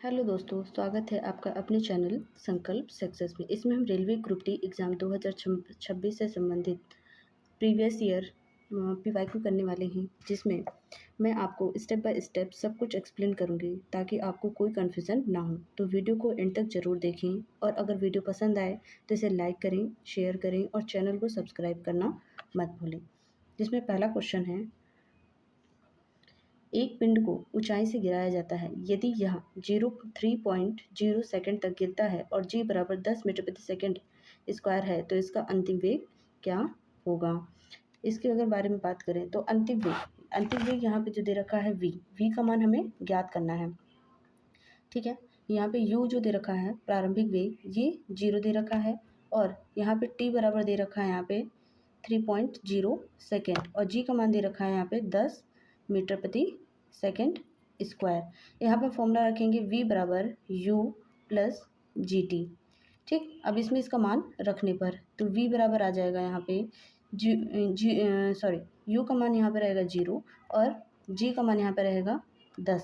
Hello दोस्तों, स्वागत है आपका अपने चैनल संकल्प सक्सेस में। इसमें हम रेलवे ग्रुप डी एग्ज़ाम 2026 से संबंधित प्रीवियस ईयर पीवाईक्यू करने वाले हैं, जिसमें मैं आपको स्टेप बाय स्टेप सब कुछ एक्सप्लेन करूंगी ताकि आपको कोई कन्फ्यूज़न ना हो। तो वीडियो को एंड तक ज़रूर देखें और अगर वीडियो पसंद आए तो इसे लाइक करें, शेयर करें और चैनल को सब्सक्राइब करना मत भूलें। जिसमें पहला क्वेश्चन है, एक पिंड को ऊंचाई से गिराया जाता है। यदि यह 3.0 सेकंड तक गिरता है और g बराबर 10 मीटर प्रति सेकंड स्क्वायर है तो इसका अंतिम वेग क्या होगा। इसके अगर बारे में बात करें तो अंतिम वेग यहाँ पे जो दे रखा है v का मान हमें ज्ञात करना है। ठीक है, यहाँ पे u जो दे रखा है प्रारंभिक वेग ये 0 दे रखा है और यहाँ पे t बराबर दे रखा है यहाँ पे 3.0 सेकेंड और g का मान दे रखा है यहाँ पे 10 मीटर प्रति सेकेंड स्क्वायर। यहाँ पे फॉर्मूला रखेंगे v बराबर u प्लस जी टी। ठीक, अब इसमें इसका मान रखने पर तो v बराबर आ जाएगा यहाँ पे u का मान यहाँ पे रहेगा 0 और g का मान यहाँ पे रहेगा 10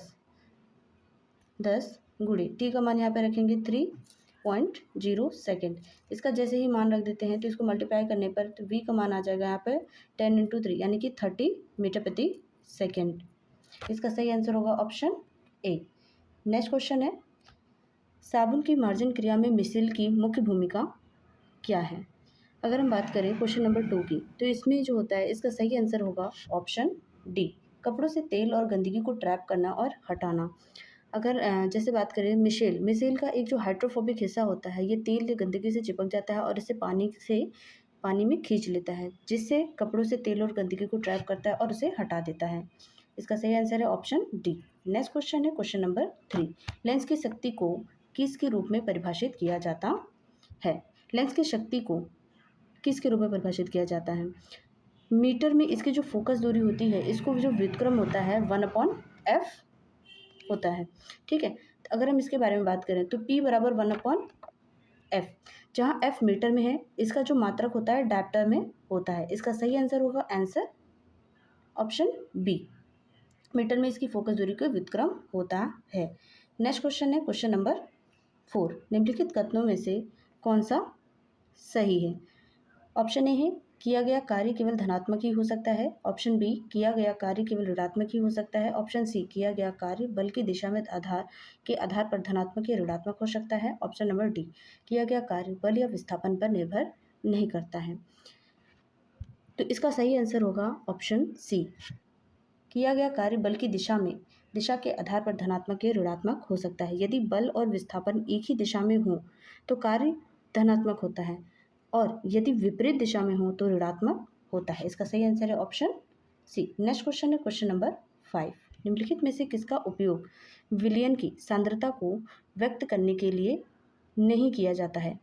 गुणे t का मान यहाँ पे रखेंगे 3.0 सेकेंड। इसका जैसे ही मान रख देते हैं तो इसको मल्टीप्लाई करने पर तो v का मान आ जाएगा यहाँ पे 10 × 3 यानी कि 30 मीटर प्रति सेकेंड। इसका सही आंसर होगा ऑप्शन ए। नेक्स्ट क्वेश्चन है, साबुन की मार्जन क्रिया में मिसिल की मुख्य भूमिका क्या है। अगर हम बात करें क्वेश्चन नंबर 2 की तो इसमें जो होता है इसका सही आंसर होगा ऑप्शन डी, कपड़ों से तेल और गंदगी को ट्रैप करना और हटाना। अगर जैसे बात करें मिसेल का एक जो हाइड्रोफोबिक हिस्सा होता है ये तेल या गंदगी से चिपक जाता है और इसे पानी में खींच लेता है, जिससे कपड़ों से तेल और गंदगी को ट्रैप करता है और उसे हटा देता है। इसका सही आंसर है ऑप्शन डी। नेक्स्ट क्वेश्चन है क्वेश्चन नंबर 3, लेंस की शक्ति को किसके रूप में परिभाषित किया जाता है। लेंस की शक्ति को किसके रूप में परिभाषित किया जाता है। मीटर में इसकी जो फोकस दूरी होती है इसको जो व्युत्क्रम होता है 1/f होता है। ठीक है, तो अगर हम इसके बारे में बात करें तो p बराबर 1/f, जहाँ f मीटर में है, इसका जो मात्रक होता है डायप्टर में होता है। इसका सही आंसर होगा आंसर ऑप्शन बी, मीटर में इसकी फोकस दूरी का व्युत्क्रम होता है। नेक्स्ट क्वेश्चन है क्वेश्चन नंबर 4, निम्नलिखित कथनों में से कौन सा सही है। ऑप्शन ए है किया गया कार्य केवल धनात्मक ही हो सकता है। ऑप्शन बी किया गया कार्य केवल ऋणात्मक ही हो सकता है। ऑप्शन सी किया गया कार्य बल की दिशा में आधार पर धनात्मक या ऋणात्मक हो सकता है। ऑप्शन नंबर डी किया गया कार्य बल या विस्थापन पर निर्भर नहीं करता है। तो इसका सही आंसर होगा ऑप्शन सी, किया गया कार्य बल की दिशा के आधार पर धनात्मक या ऋणात्मक हो सकता है। यदि बल और विस्थापन एक ही दिशा में हो तो कार्य धनात्मक होता है और यदि विपरीत दिशा में हो तो ऋणात्मक होता है। इसका सही आंसर है ऑप्शन सी। नेक्स्ट क्वेश्चन है क्वेश्चन नंबर 5, निम्नलिखित में से किसका उपयोग विलयन की सांद्रता को व्यक्त करने के लिए नहीं किया जाता है।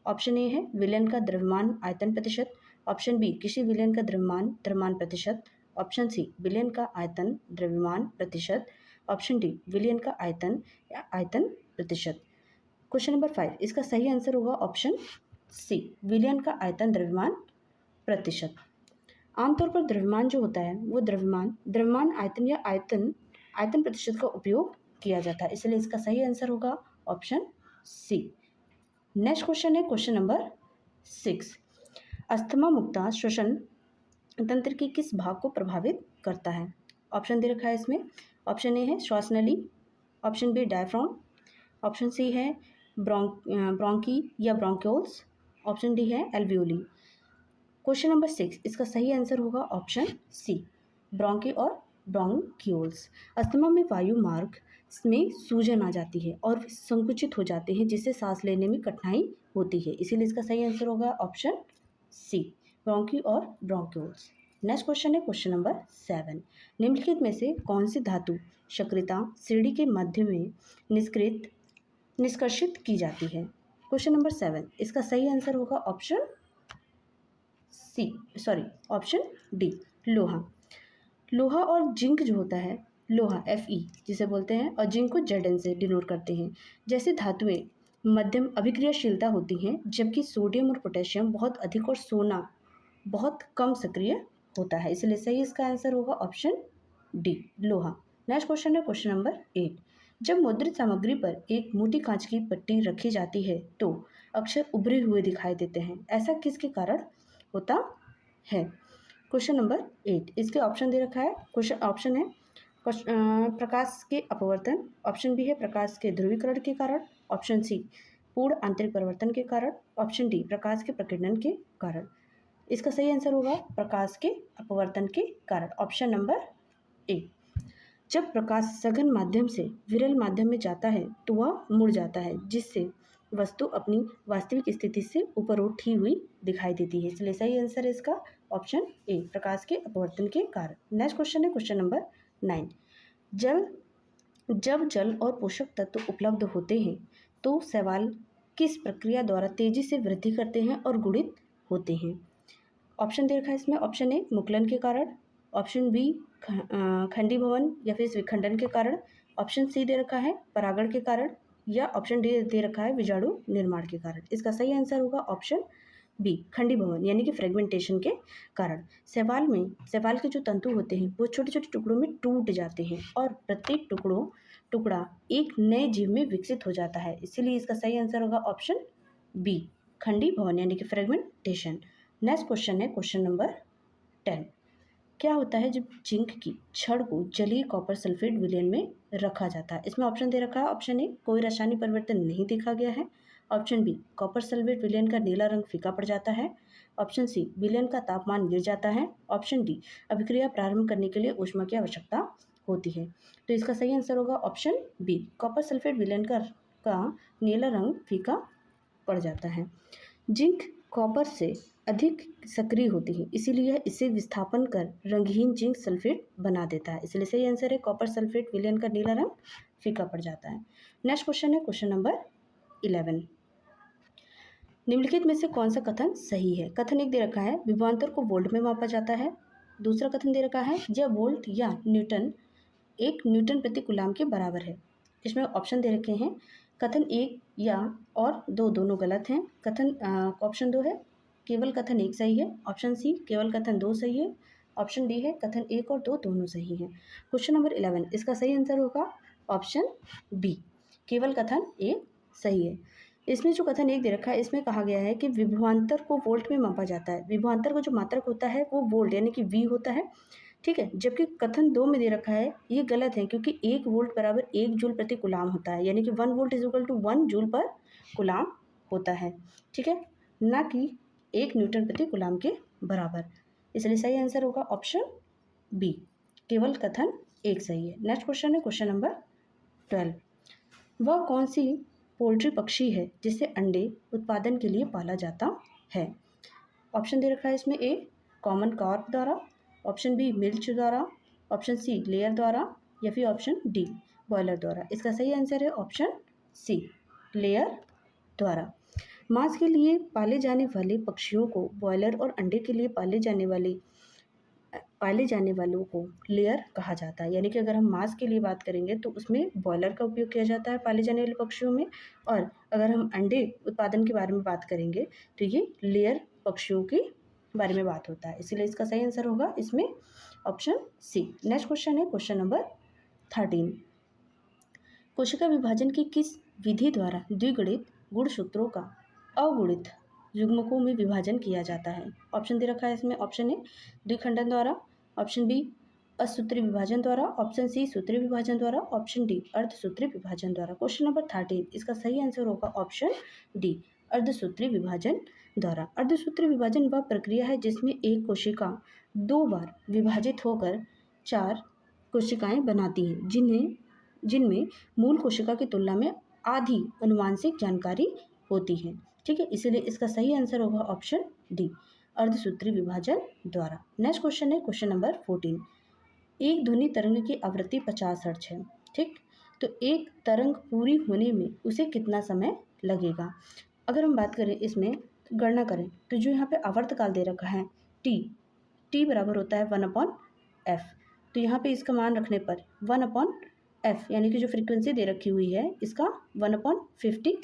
ऑप्शन ए है विलयन का द्रव्यमान आयतन प्रतिशत। ऑप्शन बी किसी विलयन का द्रव्यमान प्रतिशत। ऑप्शन सी विलयन का आयतन द्रव्यमान प्रतिशत। ऑप्शन डी विलयन का आयतन प्रतिशत। क्वेश्चन नंबर 5 इसका सही आंसर होगा ऑप्शन सी, विलयन का आयतन द्रव्यमान प्रतिशत। आमतौर पर द्रव्यमान जो होता है वो द्रव्यमान आयतन या आयतन प्रतिशत का उपयोग किया जाता है, इसलिए इसका सही आंसर होगा ऑप्शन सी। नेक्स्ट क्वेश्चन है क्वेश्चन नंबर 6, अस्थमा मुक्ता श्वसन तंत्र के किस भाग को प्रभावित करता है। ऑप्शन दे रखा है इसमें। ऑप्शन ए है श्वासनली। Option B diaphragm. Option C है ब्रोंकी या ब्रोंक्योल्स। ऑप्शन डी है एल्वियोली। क्वेश्चन नंबर 6 इसका सही आंसर होगा ऑप्शन सी, ब्रोंकी और ब्रोंक्यूल्स। अस्थमा में वायु मार्ग में सूजन आ जाती है और संकुचित हो जाते हैं, जिससे सांस लेने में कठिनाई होती है, इसीलिए इसका सही आंसर होगा ऑप्शन सी, ब्रोंकी और ब्रोंक्यूल्स। नेक्स्ट क्वेश्चन है क्वेश्चन नंबर 7, निम्नलिखित में से कौन सी धातु सक्रियता सीढ़ी के मध्य में निष्कर्षित की जाती है। क्वेश्चन नंबर 7 इसका सही आंसर होगा ऑप्शन डी, लोहा और जिंक जो होता है, लोहा Fe जिसे बोलते हैं और जिंक को Zn से डिनोट करते हैं। जैसे धातुएं मध्यम अभिक्रियाशीलता होती हैं, जबकि सोडियम और पोटेशियम बहुत अधिक और सोना बहुत कम सक्रिय होता है, इसलिए सही इसका आंसर होगा ऑप्शन डी, लोहा। नेक्स्ट क्वेश्चन है क्वेश्चन नंबर 8, जब मुद्रित सामग्री पर एक मोटी कांच की पट्टी रखी जाती है तो अक्षर उभरे हुए दिखाई देते हैं, ऐसा किसके कारण होता है? क्वेश्चन नंबर 8, इसके ऑप्शन दे रखा है। क्वेश्चन ऑप्शन है प्रकाश के अपवर्तन, ऑप्शन बी है प्रकाश के ध्रुवीकरण के कारण, ऑप्शन सी पूर्ण आंतरिक परिवर्तन के कारण, ऑप्शन डी प्रकाश के प्रकीर्णन के कारण। इसका सही आंसर होगा प्रकाश के अपवर्तन के कारण, ऑप्शन नंबर ए। जब प्रकाश सघन माध्यम से विरल माध्यम में जाता है तो वह मुड़ जाता है, जिससे वस्तु अपनी वास्तविक स्थिति से ऊपर उठी हुई दिखाई देती है। इसलिए सही आंसर है इसका ऑप्शन ए, प्रकाश के अपवर्तन के कारण। नेक्स्ट क्वेश्चन है क्वेश्चन नंबर 9। जब जल और पोषक तत्व उपलब्ध होते हैं तो शैवाल किस प्रक्रिया द्वारा तेजी से वृद्धि करते हैं और गुणित होते हैं? ऑप्शन दे रखा है इसमें। ऑप्शन ए मुकुलन के कारण, ऑप्शन बी खंडीभवन या फिर विखंडन के कारण, ऑप्शन सी दे रखा है परागण के कारण, या ऑप्शन डी दे रखा है विजाणु निर्माण के कारण। इसका सही आंसर होगा ऑप्शन बी, खंडीभवन यानी कि फ्रेगमेंटेशन के कारण। शैवाल के जो तंतु होते हैं वो छोटे छोटे टुकड़ों में टूट जाते हैं और प्रत्येक टुकड़ा एक नए जीव में विकसित हो जाता है। इसीलिए इसका सही आंसर होगा ऑप्शन बी, खंडीभवन यानी कि फ्रेगमेंटेशन। नेक्स्ट क्वेश्चन है क्वेश्चन नंबर 10। क्या होता है जब जिंक की छड़ को जलीय कॉपर सल्फेट विलयन में रखा जाता है? इसमें ऑप्शन दे रखा है। ऑप्शन ए कोई रासायनिक परिवर्तन नहीं देखा गया है, ऑप्शन बी कॉपर सल्फेट विलयन का नीला रंग फीका पड़ जाता है, ऑप्शन सी विलयन का तापमान गिर जाता है, ऑप्शन डी अभिक्रिया प्रारंभ करने के लिए ऊष्मा की आवश्यकता होती है। तो इसका सही आंसर होगा ऑप्शन बी, कॉपर सल्फेट विलयन का नीला रंग फीका पड़ जाता है। जिंक कॉपर से अधिक सक्रिय होती है, इसीलिए इसे विस्थापन कर रंगहीन जिंक सल्फेट बना देता है। इसलिए सही आंसर है कॉपर सल्फेट विलयन का नीला रंग फीका पड़ जाता है। नेक्स्ट क्वेश्चन है क्वेश्चन नंबर 11। निम्नलिखित में से कौन सा कथन सही है? कथन एक दे रखा है विभवांतर को वोल्ट में मापा जाता है। दूसरा कथन दे रखा है यह वोल्ट या न्यूटन 1 न्यूटन प्रति कूलाम के बराबर है। इसमें ऑप्शन दे रखे हैं कथन 1 या और 2 दोनों गलत हैं। ऑप्शन 2 है केवल कथन 1 सही है, ऑप्शन सी केवल कथन 2 सही है, ऑप्शन डी है कथन 1 और 2 दोनों सही हैं। क्वेश्चन नंबर 11, इसका सही आंसर होगा ऑप्शन बी, केवल कथन 1 सही है। इसमें जो कथन 1 दे रखा है इसमें कहा गया है कि विभवांतर को वोल्ट में मापा जाता है। विभवांतर का जो मात्रक होता है वो वोल्ट यानी कि वी होता है, ठीक है। जबकि कथन 2 में दे रखा है ये गलत है, क्योंकि 1 वोल्ट बराबर 1 जूल प्रति कूलाम होता है, यानी कि 1 volt is equal to 1 joule per coulomb होता है, ठीक है, ना कि 1 न्यूटन प्रति कूलाम के बराबर। इसलिए सही आंसर होगा ऑप्शन बी, केवल कथन 1 सही है। नेक्स्ट क्वेश्चन है क्वेश्चन नंबर 12। वह कौन सी पोल्ट्री पक्षी है जिसे अंडे उत्पादन के लिए पाला जाता है? ऑप्शन दे रखा है इसमें ए कॉमन कॉर्क द्वारा, ऑप्शन बी मिल्च द्वारा, ऑप्शन सी लेयर द्वारा, या फिर ऑप्शन डी बॉयलर द्वारा। इसका सही आंसर है ऑप्शन सी, लेयर द्वारा। मांस के लिए पाले जाने वाले पक्षियों को बॉयलर और अंडे के लिए पाले जाने वालों को लेयर कहा जाता है। यानी कि अगर हम मांस के लिए बात करेंगे तो उसमें बॉयलर का उपयोग किया जाता है पाले जाने वाले पक्षियों में, और अगर हम अंडे उत्पादन के बारे में बात करेंगे तो ये लेयर पक्षियों के बारे में बात होता है। इसीलिए इसका सही आंसर होगा इसमें ऑप्शन सी। नेक्स्ट क्वेश्चन है क्वेश्चन नंबर 13। कोशिका विभाजन की किस विधि द्वारा द्विगुणित गुणसूत्रों का अगुणित युग्मकों में विभाजन किया जाता है? ऑप्शन दे रखा है इसमें। ऑप्शन ए द्विखंडन द्वारा, ऑप्शन बी असूत्री विभाजन द्वारा, ऑप्शन सी सूत्री विभाजन द्वारा, ऑप्शन डी अर्धसूत्री विभाजन द्वारा। क्वेश्चन नंबर 13, इसका सही आंसर होगा ऑप्शन डी, अर्धसूत्री विभाजन द्वारा। अर्धसूत्री विभाजन वह प्रक्रिया है जिसमें एक कोशिका 2 बार विभाजित होकर 4 कोशिकाएं बनाती हैं, जिनमें मूल कोशिका की तुलना में आधी अनुवांशिक जानकारी होती है, ठीक है। इसीलिए इसका सही आंसर होगा ऑप्शन डी, अर्धसूत्री विभाजन द्वारा। नेक्स्ट क्वेश्चन है क्वेश्चन नंबर 14। एक ध्वनि तरंग की आवृत्ति 50 हर्ट्ज है, ठीक, तो एक तरंग पूरी होने में उसे कितना समय लगेगा? अगर हम बात करें इसमें गणना करें तो जो यहाँ पे आवर्तकाल दे रखा है टी बराबर होता है 1/f। तो यहाँ पे इसका मान रखने पर 1/f यानी कि जो फ्रीक्वेंसी दे रखी हुई है इसका 1/50,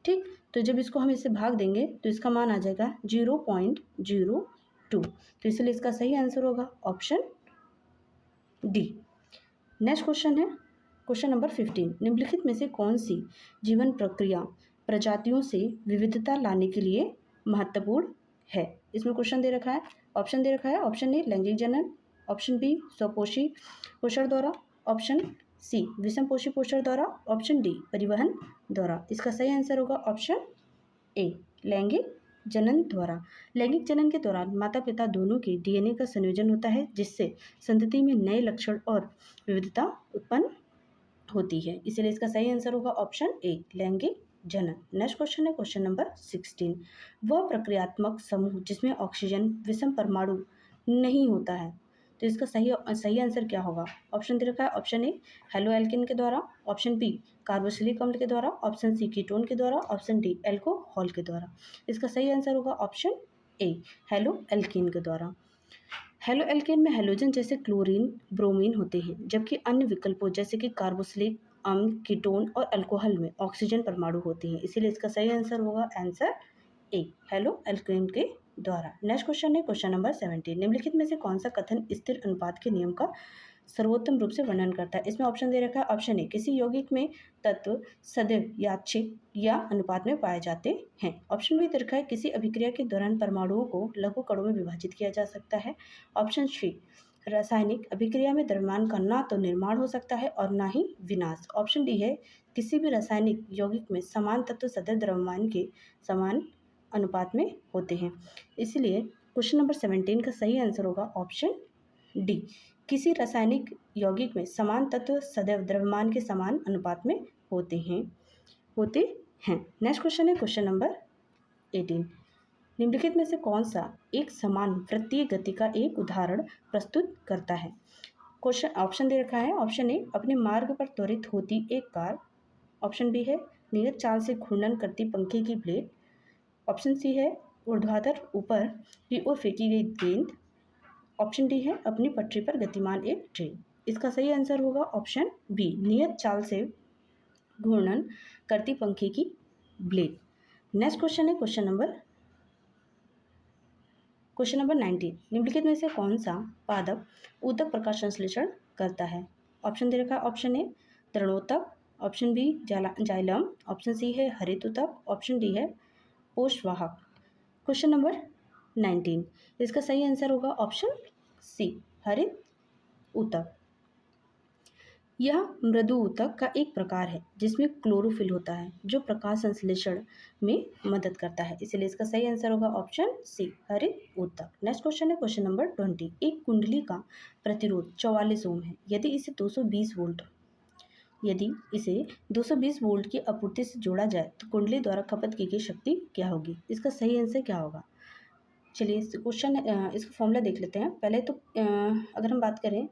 ठीक। तो जब इसको हम इससे भाग देंगे तो इसका मान आ जाएगा 0.02। तो इसलिए इसका सही आंसर होगा ऑप्शन डी। नेक्स्ट क्वेश्चन है क्वेश्चन नंबर 15, निम्नलिखित में से कौन सी जीवन प्रक्रिया प्रजातियों से विविधता लाने के लिए महत्वपूर्ण है? इसमें क्वेश्चन दे रखा है, ऑप्शन दे रखा है। ऑप्शन ए लैंगिक जनन, ऑप्शन बी स्वपोषी पोषण द्वारा, ऑप्शन सी विषमपोषी पोषण द्वारा, ऑप्शन डी परिवहन द्वारा। इसका सही आंसर होगा ऑप्शन ए लैंगिक जनन द्वारा। लैंगिक जनन के दौरान माता पिता दोनों के डीएनए का संयोजन होता है, जिससे संतति में नए लक्षण और विविधता उत्पन्न होती है। इसलिए इसका सही आंसर होगा ऑप्शन ए लैंगिक जनन। नेक्स्ट क्वेश्चन है क्वेश्चन नंबर 16, वह प्रक्रियात्मक समूह जिसमें ऑक्सीजन विषम परमाणु नहीं होता है, तो इसका सही आंसर क्या होगा? ऑप्शन दे रखा है, ऑप्शन ए हेलो एल्केन के द्वारा, ऑप्शन बी कार्बोक्सिलिक अम्ल के द्वारा, ऑप्शन सी कीटोन के द्वारा, ऑप्शन डी एल्कोहल के द्वारा। इसका सही आंसर होगा ऑप्शन ए हेलो एल्केन के द्वारा। हेलो एल्केन में हैलोजन जैसे क्लोरीन ब्रोमीन होते हैं, जबकि अन्य विकल्पों जैसे कि कार्बोक्सिलिक अम्ल कीटोन और अल्कोहल में ऑक्सीजन परमाणु होते हैं। इसीलिए इसका सही आंसर होगा आंसर ए हेलो एल्केन के द्वारा। नेक्स्ट क्वेश्चन है क्वेश्चन नंबर 17, निम्नलिखित में से कौन सा कथन स्थिर अनुपात के नियम का सर्वोत्तम रूप से वर्णन करता है? इसमें ऑप्शन दे रखा है, ऑप्शन ए किसी यौगिक में तत्व सदैव यादृच्छिक या अनुपात में पाए जाते हैं, ऑप्शन बी दे रखा है किसी अभिक्रिया के दौरान परमाणुओं को लघु कणों में विभाजित किया जा सकता है, ऑप्शन सी रासायनिक अभिक्रिया में द्रव्यमान का ना तो निर्माण हो सकता है और ना ही विनाश, ऑप्शन डी है किसी भी रासायनिक यौगिक में समान तत्व सदैव द्रव्यमान के समान अनुपात में होते हैं। इसलिए क्वेश्चन नंबर 17 का सही आंसर होगा ऑप्शन डी किसी रासायनिक यौगिक में समान तत्व सदैव द्रव्यमान के समान अनुपात में होते हैं। नेक्स्ट क्वेश्चन है क्वेश्चन नंबर 18, निम्नलिखित में से कौन सा एक समान वृत्तीय गति का एक उदाहरण प्रस्तुत करता है? क्वेश्चन ऑप्शन दे रखा है, ऑप्शन ए अपने मार्ग पर त्वरित होती एक कार, ऑप्शन बी है नियत चाल से घूर्णन करती पंखे की ब्लेड, ऑप्शन सी है ऊर्ध्वाधर ऊपर की ओर फेंकी गई गेंद, ऑप्शन डी है अपनी पटरी पर गतिमान एक ट्रेन। इसका सही आंसर होगा ऑप्शन बी नियत चाल से घूर्णन करती पंखे की ब्लेड। नेक्स्ट क्वेश्चन है क्वेश्चन नंबर 19, निम्नलिखित में से कौन सा पादप ऊतक प्रकाश संश्लेषण करता है? ऑप्शन दे रखा है, ऑप्शन ए तृणोतक, option B xylem, option C है हरित ऊतक, ऑप्शन डी है पोषवाहक। क्वेश्चन नंबर 19, इसका सही आंसर होगा ऑप्शन सी हरित ऊतक। यह मृदु ऊतक का एक प्रकार है जिसमें क्लोरोफिल होता है जो प्रकाश संश्लेषण में मदद करता है, इसलिए इसका सही आंसर होगा ऑप्शन सी हरित ऊतक। नेक्स्ट क्वेश्चन है क्वेश्चन नंबर 20, एक कुंडली का प्रतिरोध 44 ओम है, यदि इसे 220 वोल्ट की आपूर्ति से जोड़ा जाए तो कुंडली द्वारा खपत की गई शक्ति क्या होगी? इसका सही आंसर क्या होगा? चलिए इस क्वेश्चन इसका फॉर्मूला देख लेते हैं। पहले तो अगर हम बात करें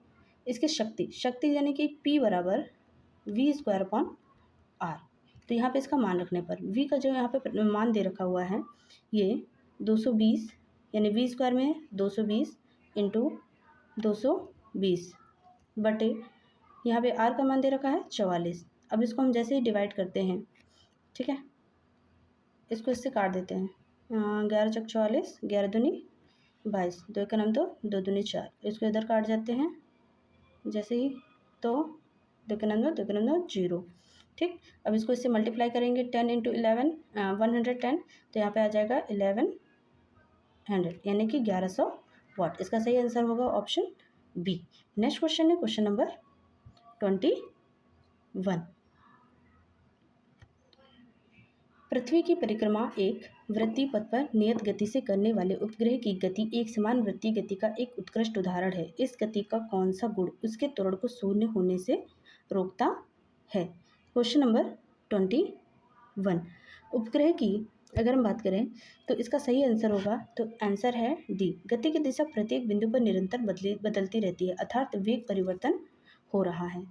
इसकी शक्ति यानी कि P बराबर V²/R, तो यहाँ पे इसका मान रखने पर V का जो यहाँ पे मान दे रखा हुआ है ये 220 यानी V² में 220 इंटू 220 बटे यहाँ पे R का मान दे रखा है 44। अब इसको हम जैसे ही डिवाइड करते हैं, ठीक है, इसको इससे काट देते हैं, 11 चक 44, 11 दूनी 22, 2 का नाम 2, 2 दूनी 4, इसको इधर काट जाते हैं जैसे ही, तो 2 का नाम 2, 2 का नाम 2, 0, ठीक। अब इसको इससे मल्टीप्लाई करेंगे 10 इंटू 11 110, तो यहाँ पे आ जाएगा 1100 यानी कि 1100 वाट। इसका सही आंसर होगा ऑप्शन बी। नेक्स्ट क्वेश्चन है क्वेश्चन नंबर 21, पृथ्वी की परिक्रमा एक वृत्तीय पथ पर नियत गति से करने वाले उपग्रह की गति एक समान वृत्तीय गति का एक उत्कृष्ट उदाहरण है। इस गति का कौन सा गुण उसके त्वरण को शून्य होने से रोकता है? क्वेश्चन नंबर 21, उपग्रह की अगर हम बात करें तो इसका सही आंसर होगा, तो आंसर है डी, गति की दिशा प्रत्येक बिंदु पर निरंतर बदलती रहती है, अर्थात वेग परिवर्तन हो रहा है,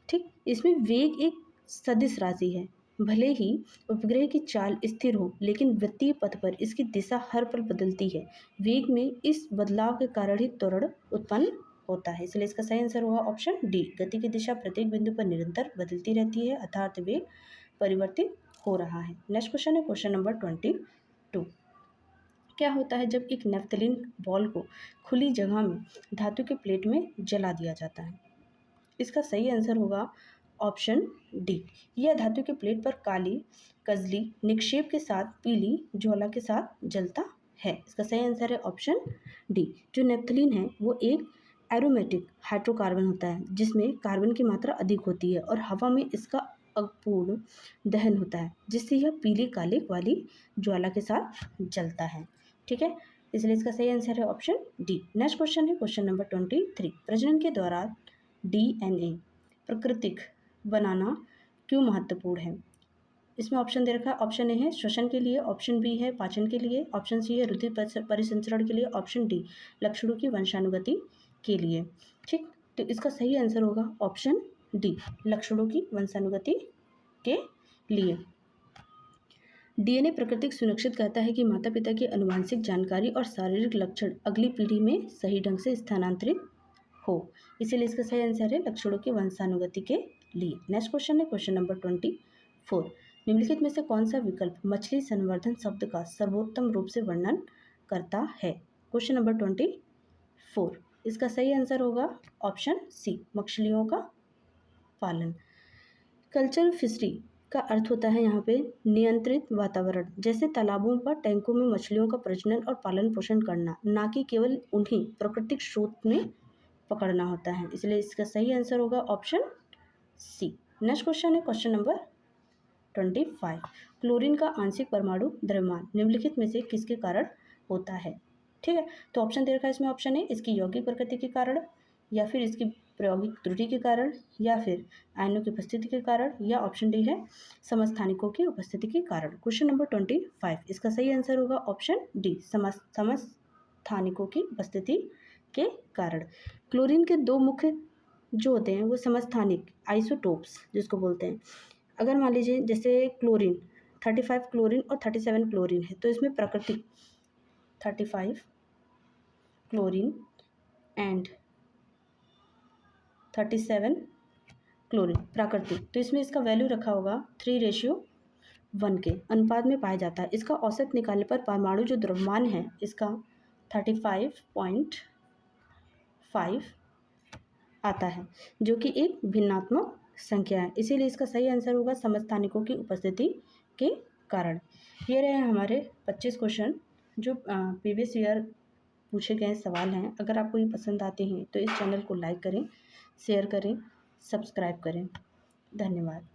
ठीक। इसमें वेग एक सदिश राशि है, भले ही उपग्रह की चाल स्थिर हो लेकिन वृत्तीय पथ पर इसकी दिशा हर पल बदलती है। वेग में इस बदलाव के कारण ही त्वरण उत्पन्न होता है, इसलिए इसका सही आंसर होगा ऑप्शन डी, गति की दिशा प्रत्येक बिंदु पर निरंतर बदलती रहती है, अर्थात वेग परिवर्तित हो रहा है। नेक्स्ट क्वेश्चन है क्वेश्चन नंबर 22, क्या होता है जब एक नेफ्थलीन बॉल को खुली जगह में धातु के प्लेट में जला दिया जाता है? इसका सही आंसर होगा ऑप्शन डी। यह धातु की प्लेट पर काली कजली निक्षेप के साथ पीली ज्वाला के साथ जलता है। इसका सही आंसर है ऑप्शन डी। जो नेप्थलीन है वो एक एरोमेटिक हाइड्रोकार्बन होता है जिसमें कार्बन की मात्रा अधिक होती है और हवा में इसका अपूर्ण दहन होता है जिससे यह पीली काले वाली ज्वाला के साथ जलता है। ठीक है, इसलिए इसका सही आंसर है ऑप्शन डी। नेक्स्ट क्वेश्चन है क्वेश्चन नंबर 23। प्रजनन के दौरान डीएनए प्राकृतिक बनाना क्यों महत्वपूर्ण है? इसमें ऑप्शन दे रखा है। ऑप्शन ए है श्वसन के लिए, ऑप्शन बी है पाचन के लिए, ऑप्शन सी है रुधिर परिसंचरण के लिए, ऑप्शन डी लक्षणों की वंशानुगति के लिए। ठीक, तो इसका सही आंसर होगा ऑप्शन डी, लक्षणों की वंशानुगति के लिए। डीएनए प्राकृतिक सुनिश्चित करता है कि माता पिता की आनुवंशिक जानकारी और शारीरिक लक्षण अगली पीढ़ी में सही ढंग से स्थानांतरित हो, इसीलिए इसका सही आंसर है लक्षणों की वंशानुगति के लिए। नेक्स्ट क्वेश्चन है क्वेश्चन नंबर 24। निम्नलिखित में से कौन सा विकल्प मछली संवर्धन शब्द का सर्वोत्तम रूप से वर्णन करता है? क्वेश्चन नंबर 24, इसका सही आंसर होगा ऑप्शन सी, मछलियों का पालन। कल्चर फिशरी का अर्थ होता है यहाँ पे नियंत्रित वातावरण, जैसे तालाबों पर टैंकों में मछलियों का प्रजनन और पालन पोषण करना, ना कि केवल उन्हें प्राकृतिक स्रोत में पकड़ना होता है, इसलिए इसका सही आंसर होगा ऑप्शन सी। नेक्स्ट क्वेश्चन है क्वेश्चन नंबर 25। क्लोरीन का आंशिक परमाणु द्रव्यमान निम्नलिखित में से किसके कारण होता है? ठीक है, तो ऑप्शन दे रखा है इसमें। ऑप्शन है इसकी यौगिक प्रकृति के कारण, या फिर इसकी प्रायोगिक त्रुटि के कारण, या फिर आयनों की उपस्थिति के कारण, या ऑप्शन डी है समस्थानिकों की उपस्थिति के कारण। क्वेश्चन नंबर 25, इसका सही आंसर होगा ऑप्शन डी, समस्थानिकों की उपस्थिति के कारण। क्लोरीन के दो मुख्य जो होते हैं वो समस्थानिक आइसोटोप्स जिसको बोलते हैं। अगर मान लीजिए जैसे क्लोरीन 35 क्लोरीन और 37 क्लोरीन है, तो इसमें प्राकृतिक 35 क्लोरीन एंड 37 क्लोरीन प्राकृतिक, तो इसमें इसका वैल्यू रखा होगा 3:1 के अनुपात में पाया जाता है। इसका औसत निकालने पर परमाणु जो द्रव्यमान है इसका 35.5 आता है, जो कि एक भिन्नात्मक संख्या है, इसीलिए इसका सही आंसर होगा समस्थानिकों की उपस्थिति के कारण। ये रहे हमारे 25 क्वेश्चन जो प्रीवियस ईयर पूछे गए सवाल हैं। अगर आपको ये पसंद आते हैं तो इस चैनल को लाइक करें, शेयर करें, सब्सक्राइब करें। धन्यवाद।